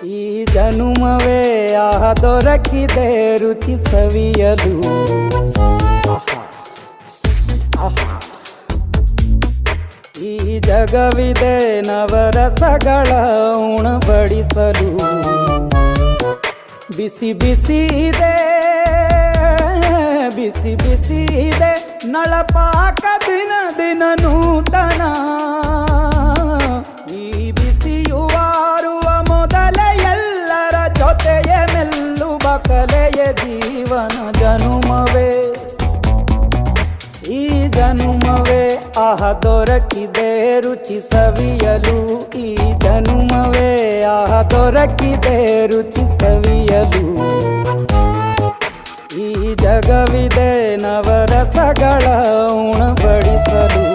ಈ ಜನುಮವೇ ಆಹ ದೊರಕಿದೆ ರುಚಿ ಸವಿಯಲು. ಈ ಜಗವಿದೆ ನವರಸಗಳ ಉಣಬಡಿಸಲು. ಬಿಸಿ ಬಿಸಿ ಇದೆ, ಬಿಸಿ ಬಿಸಿ ಇದೆ ನಳಪಾಕ ದಿನ ದಿನ ನೂತನ. ಈ ಬಿಸಿಯುವಾರುವ ಮೊದಲೇ ಎಲ್ಲರ ಜೊತೆಯೇ ಮೆಲ್ಲುವ ಕಲೆಯ ಜೀವನ ಜನುಮವೇ. ಈ ಜನುಮವೇ ಆಹ ದೊರಕಿದೆ ರುಚಿ ಸವಿಯಲು. ಈ ಜನುಮವೇ ಆಹ ದೊರಕಿದೆ ರುಚಿ ಸವಿಯಲು. ಈ ಜಗವಿದೆ ನವರಸಗಳ ಉಣಬಡಿಸಲು.